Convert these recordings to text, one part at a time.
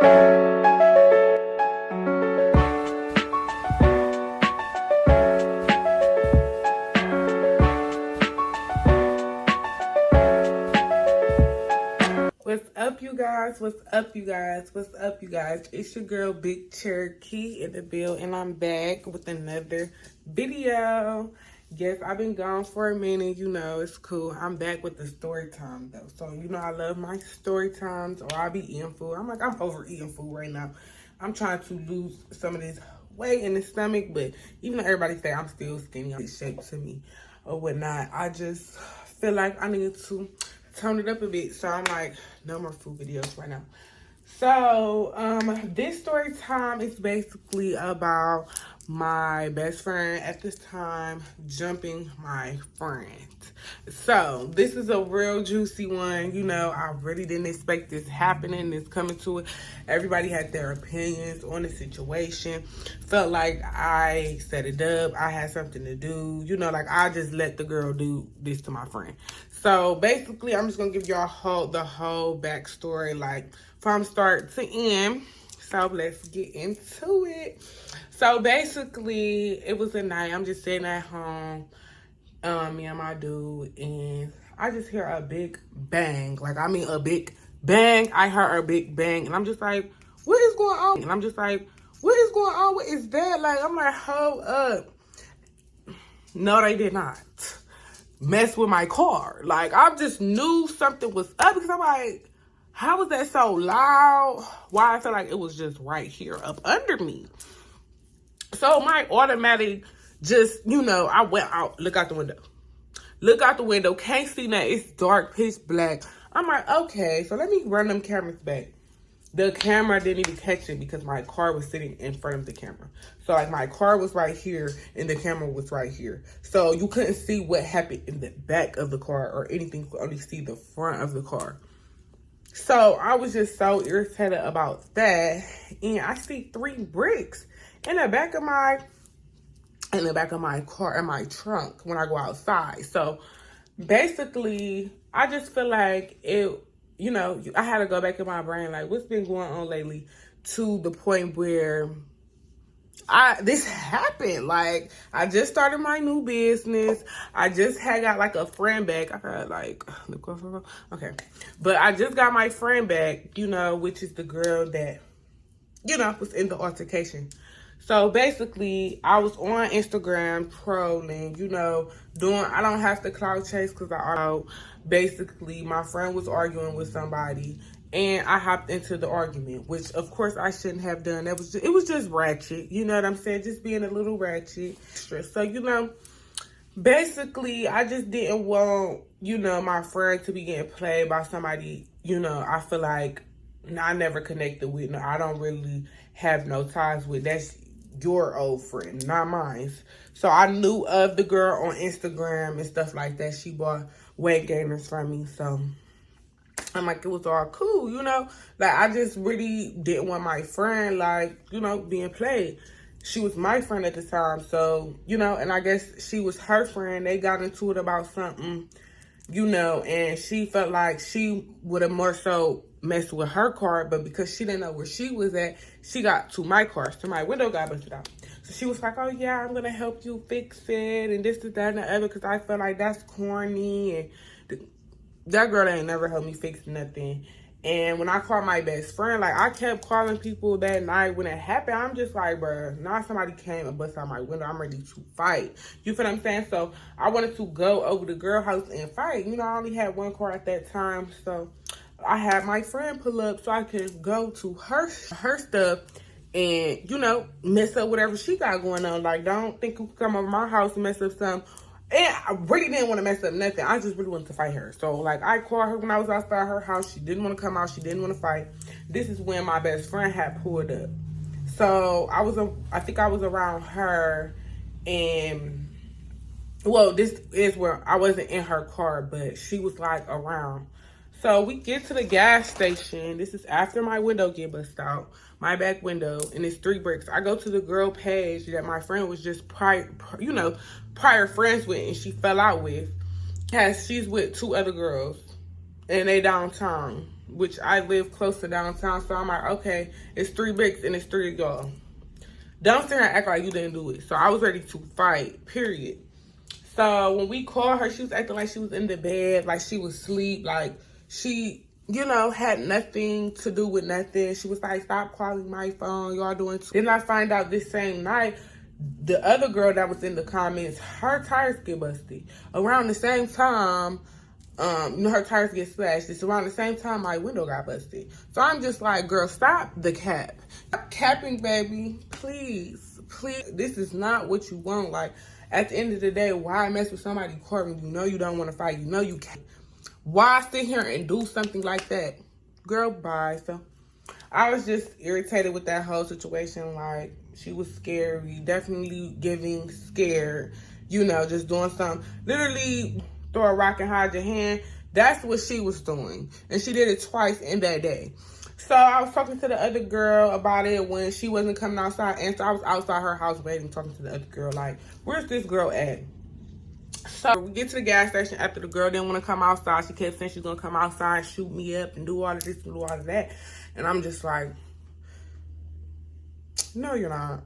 What's up, you guys? What's up, you guys? What's up, you guys? It's your girl, Big Cherokee in the build, and I'm back with another video. Yes, I've been gone for a minute. You know, it's cool. I'm back with the story time, though. So, you know, I love my story times, or I'll be eating food. I'm over eating food right now. I'm trying to lose some of this weight in the stomach, but even though everybody say I'm still skinny, I'm in shape to me or whatnot, I just feel like I need to tone it up a bit. So I'm like, no more food videos right now. So this story time is basically about my best friend at this time jumping my friend. So this is a real juicy one. You know, I really didn't expect this happening, this coming to it. Everybody had their opinions on the situation. Felt like I set it up. I had something to do. You know, like I just let the girl do this to my friend. So basically, I'm just gonna give y'all the whole backstory, like from start to end. So let's get into it. So basically, it was a night. I'm just sitting at home, me and my dude, and I just hear a big bang. Like, I mean, a big bang. I heard a big bang, and I'm just like, what is going on? And I'm just like, what is going on? What is that? Like, I'm like, hold up. No, they did not mess with my car. Like, I just knew something was up because I'm like, how was that so loud? Why I felt like it was just right here up under me. So my automatic just, you know, I went out, look out the window. Look out the window, can't see nothing. It's dark, pitch black. I'm like, okay, so let me run them cameras back. The camera didn't even catch it because my car was sitting in front of the camera. So like my car was right here and the camera was right here. So you couldn't see what happened in the back of the car or anything. You could only see the front of the car. So I was just so irritated about that. And I see 3 bricks in the back of my car, in my trunk when I go outside. So basically, I just feel like it, you know, I had to go back in my brain, like, what's been going on lately, to the point where this happened. Like, I just started my new business. I just had got like a friend back. I got like, okay. But I just got my friend back, you know, which is the girl that, you know, was in the altercation. So basically, I was on Instagram trolling, you know, I don't have to cloud chase because basically my friend was arguing with somebody and I hopped into the argument, which of course I shouldn't have done. It was just ratchet, you know what I'm saying? Just being a little ratchet. So, you know, basically I just didn't want, you know, my friend to be getting played by somebody, you know, I feel like I never connected with. No, I don't really have no ties with. That's your old friend, not mine. So I knew of the girl on Instagram and stuff like that. She bought weight gainers from me. So I'm like, it was all cool, you know? Like, I just really didn't want my friend, like, you know, being played. She was my friend at the time. So, you know, and I guess she was her friend. They got into it about something, you know, and she felt like she would have more so messed with her car, but because she didn't know where she was at, she got to my car. So my window got busted out. So she was like, oh yeah, I'm gonna help you fix it and this, that, and the other, because I felt like that's corny. And that girl ain't never helped me fix nothing. And when I called my best friend, like, I kept calling people that night when it happened. I'm just like, bruh, now somebody came and busted out my window. I'm ready to fight. You feel what I'm saying? So I wanted to go over to the girl house and fight. You know, I only had one car at that time. So I had my friend pull up so I could go to her stuff and, you know, mess up whatever she got going on. Like, don't think you can come over my house and mess up something. And I really didn't want to mess up nothing. I just really wanted to fight her. So, like, I called her when I was outside her house. She didn't want to come out. She didn't want to fight. This is when my best friend had pulled up. So, I think I was around her. And, well, this is where I wasn't in her car, but she was, like, around. So, we get to the gas station. This is after my window get busted out. My back window, and it's 3 bricks. I go to the girl page that my friend was just prior friends with, and she fell out with. She's with 2 other girls, and they downtown. which I live close to downtown. So I'm like, okay, it's 3 bricks and it's 3 of y'all. Don't sit here and act like you didn't do it. So I was ready to fight, period. So when we called her, she was acting like she was in the bed, like she was asleep, like she, you know, had nothing to do with nothing. She was like, stop calling my phone, y'all doing too. Then I find out this same night, the other girl that was in the comments, her tires get busted. Around the same time, you know, her tires get slashed. It's around the same time my window got busted. So I'm just like, girl, stop the cap. Stop capping, baby. Please, please. This is not what you want. Like, at the end of the day, why mess with somebody courting? You know you don't want to fight. You know you can't. Why sit here and do something like that? Girl, bye. So I was just irritated with that whole situation. Like, she was scary. Definitely giving scared. You know, just doing something. Literally throw a rock and hide your hand. That's what she was doing. And she did it twice in that day. So I was talking to the other girl about it when she wasn't coming outside. And so I was outside her house waiting, talking to the other girl. Like, where's this girl at? So we get to the gas station after the girl didn't want to come outside. She kept saying she's going to come outside, shoot me up, and do all of this and do all of that. And I'm just like, no, you're not.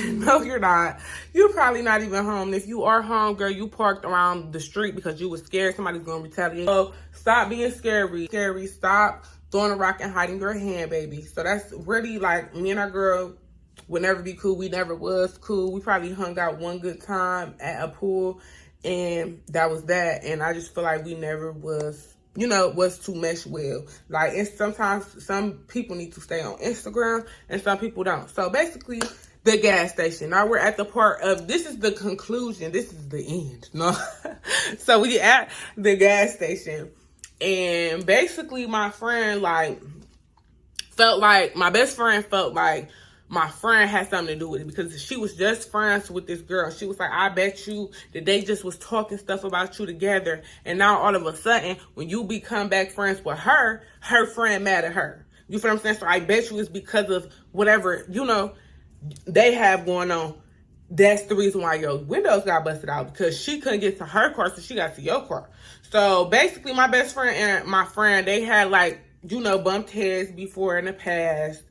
No, you're not. You're probably not even home. If you are home, girl, you parked around the street because you were scared somebody's going to retaliate. So stop being scary. Stop throwing a rock and hiding your hand, baby. So that's really like, me and our girl would never be cool. We never was cool. We probably hung out one good time at a pool, and that was that. And I just feel like we never was, you know, was to mesh well. Like, it's sometimes some people need to stay on Instagram and some people don't. So basically, the gas station. Now we're at the part of, this is the conclusion. This is the end. No. So we at the gas station. And basically my friend, like, felt like, my best friend felt like my friend had something to do with it, because she was just friends with this girl. She was like, I bet you that they just was talking stuff about you together, and now all of a sudden, when you become back friends with her, her friend mad at her. You feel what I'm saying? So I bet you it's because of whatever, you know, they have going on. That's the reason why your windows got busted out, because she couldn't get to her car, so she got to your car. So basically, my best friend and my friend, they had, like, you know, bumped heads before in the past.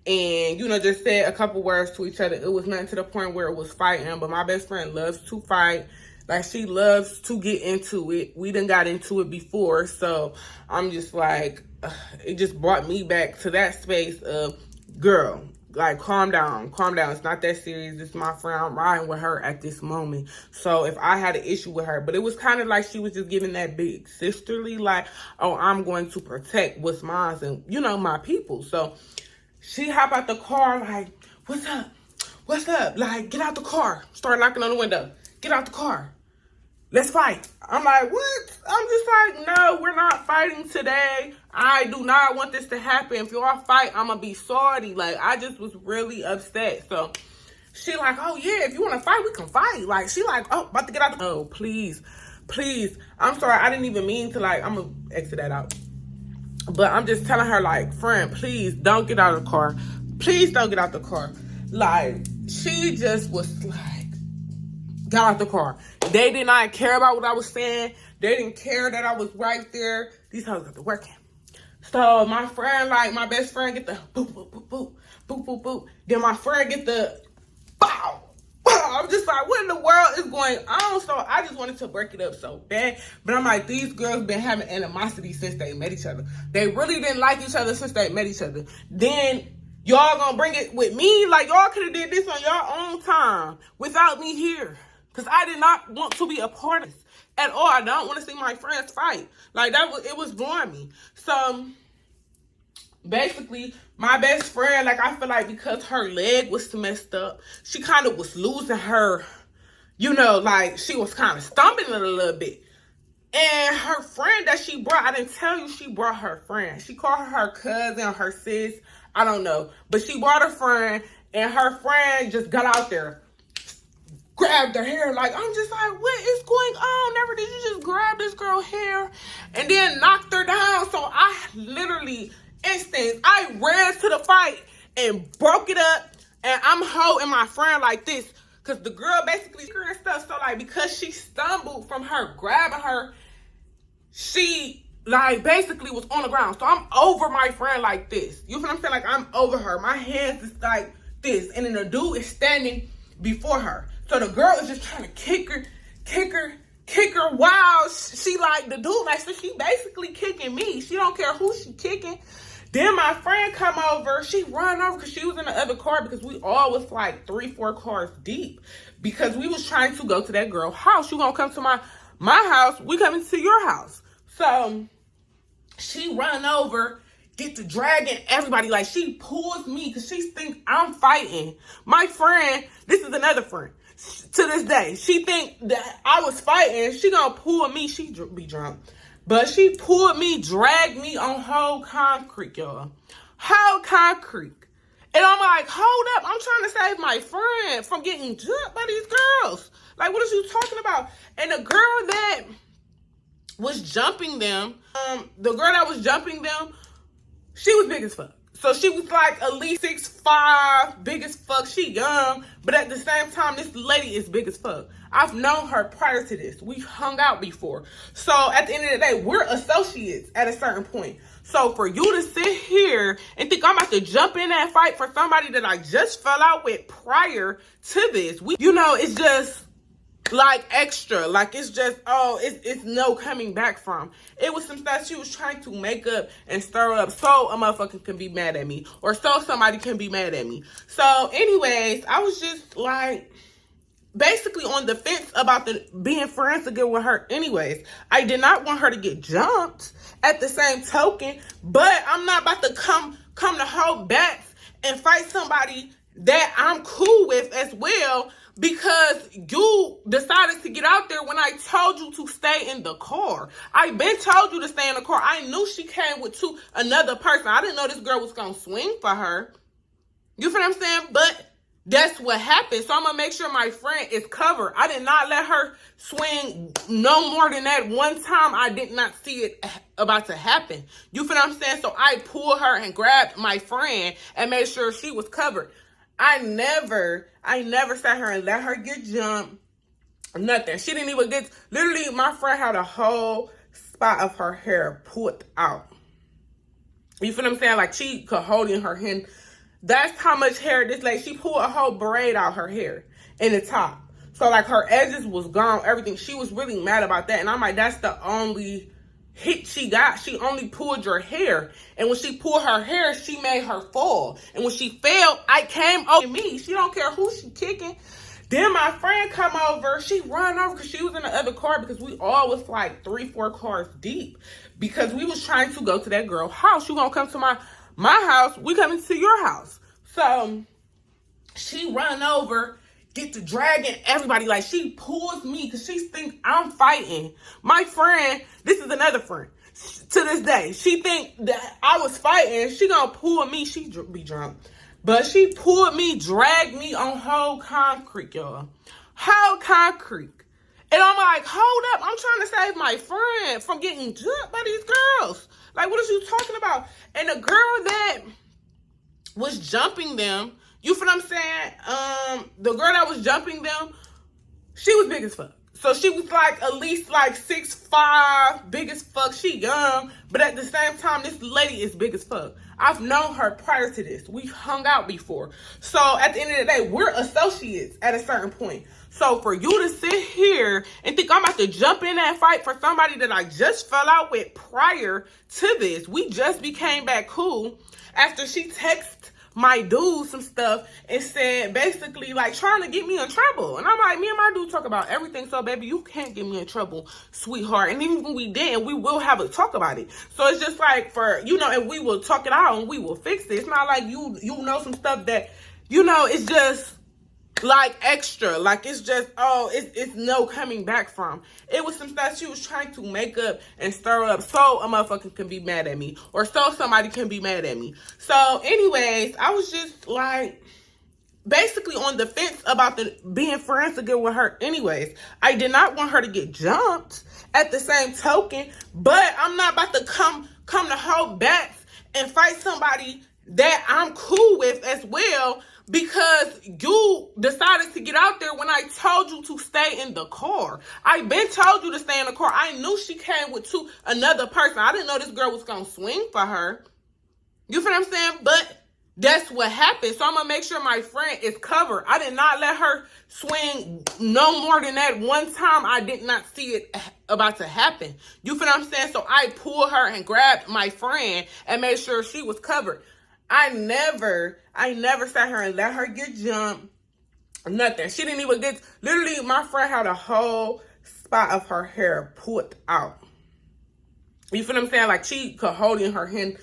And, you know, just said a couple words to each other. It was nothing to the point where it was fighting. But my best friend loves to fight. Like, she loves to get into it. We done got into it before. So I'm just like, it just brought me back to that space of, girl, like, calm down. Calm down. It's not that serious. This is my friend. I'm riding with her at this moment. So if I had an issue with her, but it was kind of like she was just giving that big sisterly, like, oh, I'm going to protect what's mine and, you know, my people. So she hopped out the car like, what's up? What's up? Like, get out the car. Start knocking on the window. Get out the car. Let's fight. I'm like, what? I'm just like, no, we're not fighting today. I do not want this to happen. If y'all fight, I'm going to be sorry. Like, I just was really upset. So she like, oh, yeah, if you want to fight, we can fight. Like, she like, oh, about to get out the car. Oh, please, please. I'm sorry. I didn't even mean to, like, I'm going to exit that out. But I'm just telling her, like, friend, please don't get out of the car. Please don't get out the car. Like, she just was like, got out the car. They did not care about what I was saying. They didn't care that I was right there. These hoes got to working. So my friend, like, my best friend get the boop, boop, boop, boop, boop, boop, boop. Then my friend get the bow. I'm just like, what in the world is going on? So I just wanted to break it up so bad. But I'm like, these girls been having animosity since they met each other. They really didn't like each other since they met each other. Then y'all gonna bring it with me? Like, y'all could have did this on your own time without me here. Because I did not want to be a part of this at all. I don't want to see my friends fight. Like, it was blowing me. So basically, my best friend, like, I feel like because her leg was messed up, she kind of was losing her, you know, like, she was kind of stumbling a little bit. And her friend that she brought, I didn't tell you she brought her friend. She called her cousin or her sis, I don't know. But she brought her friend, and her friend just got out there, grabbed her hair. Like, I'm just like, what is going on? Never did you just grab this girl's hair and then knocked her down. So I literally, I ran to the fight and broke it up. And I'm holding my friend like this, because the girl basically and stuff. So, like, because she stumbled from her grabbing her, she like basically was on the ground. So I'm over my friend like this. You feel what I'm saying? Like I'm over her. My hands is like this. And then the dude is standing before her. So the girl is just trying to kick her while she like the dude like, so she basically kicking me. She don't care who she kicking. Then my friend come over. She run over because she was in the other car because we all was like 3-4 cars deep because we was trying to go to that girl's house. You gonna come to my house? We coming to your house. So she run over, get to dragging everybody. Like she pulls me because she think I'm fighting. My friend, this is another friend. To this day, she think that I was fighting. She gonna pull me. She be drunk. But she pulled me, dragged me on whole concrete, y'all. Whole concrete. And I'm like, hold up. I'm trying to save my friend from getting jumped by these girls. Like, what is you talking about? And the girl that was jumping them, she was big as fuck. So she was like at least 6'5", big as fuck. She young, but at the same time, this lady is big as fuck. I've known her prior to this. We hung out before. So at the end of the day, we're associates at a certain point. So for you to sit here and think I'm about to jump in that fight for somebody that I just fell out with prior to this, it's just like extra. Like it's just, it's no coming back from. It was some stuff she was trying to make up and stir up so a motherfucker can be mad at me or so somebody can be mad at me. So anyways, I was just like basically on the fence about being friends again with her anyways. I did not want her to get jumped at the same token, but I'm not about to come to hold back and fight somebody that I'm cool with as well because you decided to get out there when I told you to stay in the car. I been told you to stay in the car. I knew she came with another person. I didn't know this girl was going to swing for her. You feel what I'm saying? But that's what happened. So I'm going to make sure my friend is covered. I did not let her swing no more than that one time. I did not see it about to happen. You feel what I'm saying? So I pulled her and grabbed my friend and made sure she was covered. I never sat her and let her get jumped. Nothing. She didn't even literally my friend had a whole spot of her hair pulled out. You feel what I'm saying? Like she could hold in her hand. That's how much hair this lady, she pulled a whole braid out her hair in the top. So like her edges was gone, everything. She was really mad about that. And I'm like, that's the only hit she got. She only pulled your hair. And when she pulled her hair, she made her fall. And when she fell, I came over me. She don't care who she kicking. Then my friend come over. She run over because she was in the other car because we all was like 3-4 cars deep. Because we was trying to go to that girl's house. You gonna come to my house, we coming to your house. So she run over, get to dragging everybody. Like she pulls me because she think I'm fighting. My friend, this is another friend. To this day, she think that I was fighting. She gonna pull me. She be drunk. But she pulled me, dragged me on whole concrete, y'all. Whole concrete. And I'm like, hold up. I'm trying to save my friend from getting jumped by these girls. Like, what is you talking about? And the girl that was jumping them, you feel what I'm saying? The girl that was jumping them, she was big as fuck. So she was like at least like 6'5", big as fuck. She young, but at the same time, this lady is big as fuck. I've known her prior to this. We hung out before. So at the end of the day, we're associates at a certain point. So for you to sit here and think I'm about to jump in that fight for somebody that I just fell out with prior to this, we just became back cool after she texted my dude some stuff and said basically like trying to get me in trouble. And I'm like, me and my dude talk about everything. So baby, you can't get me in trouble, sweetheart. And even when we didn't, we will have a talk about it. So it's just like and we will talk it out and we will fix it. It's not like you know some stuff that, it's just like extra. Like it's just, it's no coming back from. It was some stuff she was trying to make up and stir up so a motherfucker can be mad at me or so somebody can be mad at me. So anyways, I was just like basically on the fence about being friends again with her anyways. I did not want her to get jumped at the same token, but I'm not about to come to hold back and fight somebody that I'm cool with as well, because you decided to get out there when I told you to stay in the car. I been told you to stay in the car. I knew she came with another person. I didn't know this girl was gonna swing for her. You feel what I'm saying? But that's what happened. So I'm gonna make sure my friend is covered. I did not let her swing no more than that one time. I did not see it about to happen. You feel what I'm saying? So I pulled her and grabbed my friend and made sure she was covered. I never sat her and let her get jumped. Nothing. She didn't even get, literally my friend had a whole spot of her hair pulled out. You feel what I'm saying? Like she could hold in her hand.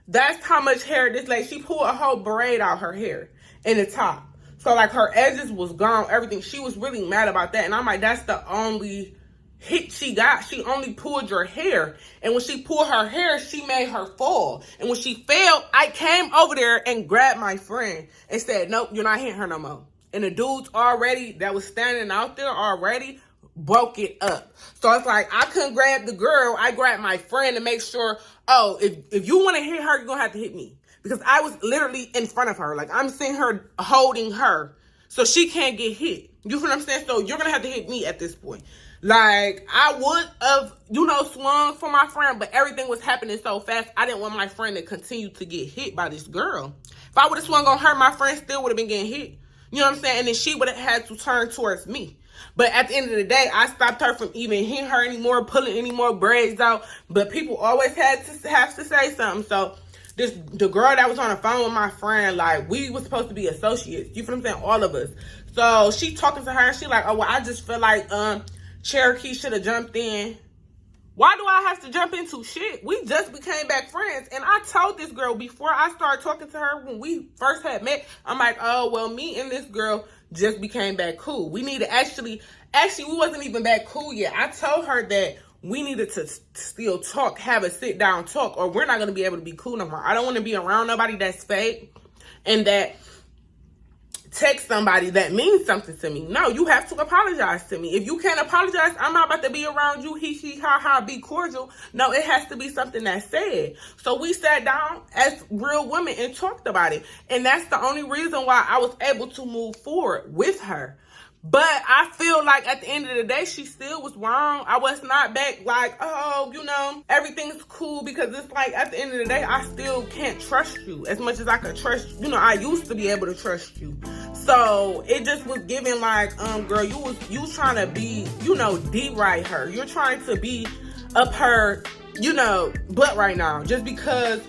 That's how much hair this lady, she pulled a whole braid out her hair in the top. So like her edges was gone, everything. She was really mad about that. And I'm like, that's the only hit she got. She only pulled your hair. And when she pulled her hair, she made her fall. And when she fell, I came over there and grabbed my friend and said, nope, you're not hitting her no more. And the dudes already that was standing out there already broke it up. So it's like, I couldn't grab the girl. I grabbed my friend to make sure, oh, if you want to hit her, you're going to have to hit me. Because I was literally in front of her. Like, I'm seeing her holding her. So she can't get hit. You feel what I'm saying? So you're going to have to hit me at this point. Like, I would have, swung for my friend, but everything was happening so fast. I didn't want my friend to continue to get hit by this girl. If I would have swung on her, my friend still would have been getting hit. You know what I'm saying? And then she would have had to turn towards me. But at the end of the day, I stopped her from even hitting her anymore, pulling any more braids out. But people always have to say something. So the girl that was on the phone with my friend, like, we was supposed to be associates. You feel what I'm saying? All of us. So she talking to her and she like, oh, well, I just feel like Cherokee should have jumped in. Why do I have to jump into shit? We just became back friends. And I told this girl before I started talking to her when we first had met, I'm like, oh, well, me and this girl just became back cool. We need to actually, we wasn't even back cool yet. I told her that we needed to still talk, have a sit down talk, or we're not going to be able to be cool no more. I don't want to be around nobody that's fake and that text somebody that means something to me. No, you have to apologize to me. If you can't apologize, I'm not about to be around you, he, ha, ha, be cordial. No, it has to be something that's said. So we sat down as real women and talked about it. And that's the only reason why I was able to move forward with her. But I feel like at the end of the day, she still was wrong. I was not back like, oh, everything's cool, because it's like at the end of the day, I still can't trust you as much as I could trust you. I used to be able to trust you. So it just was giving like, girl, you was trying to be, de-right her. You're trying to be up her, butt right now just because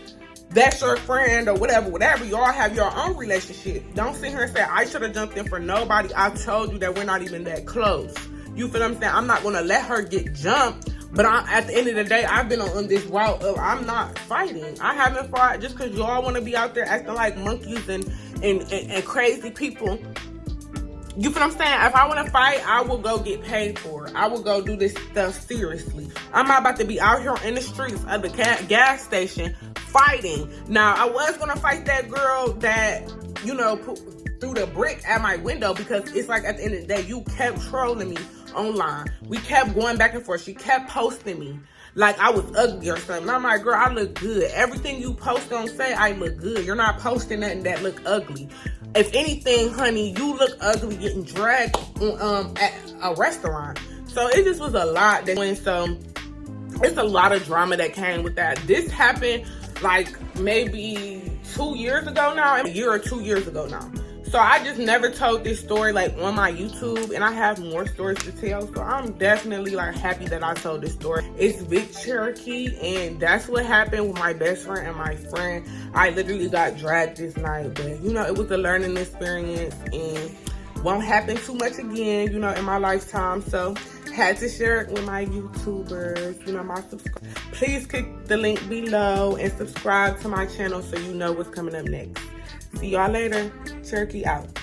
that's your friend or whatever. You all have your own relationship. Don't sit here and say, I should have jumped in for nobody. I told you that we're not even that close. You feel what I'm saying? I'm not going to let her get jumped. But at the end of the day, I've been on this route of I'm not fighting. I haven't fought just because y'all want to be out there acting like monkeys and crazy people. You feel what I'm saying? If I want to fight, I will go get paid for it. I will go do this stuff seriously. I'm not about to be out here in the streets of the gas station fighting. Now, I was going to fight that girl that, threw the brick at my window, because it's like at the end of the day, you kept trolling me online. We kept going back and forth. She kept posting me like I was ugly or something. I'm like, girl, I look good. Everything you post don't say I look good. You're not posting nothing that look ugly. If anything, honey, you look ugly getting dragged at a restaurant. So it just was a lot that went. So it's a lot of drama that came with that. This happened like maybe 2 years ago now, a year or 2 years ago now. So I just never told this story like on my YouTube, and I have more stories to tell. So I'm definitely like happy that I told this story. It's Big Cherokee, and that's what happened with my best friend and my friend. I literally got dragged this night, but it was a learning experience and won't happen too much again, in my lifetime. So had to share it with my YouTubers, my subscribers. Please click the link below and subscribe to my channel so you know what's coming up next. See y'all later. Cherokee out.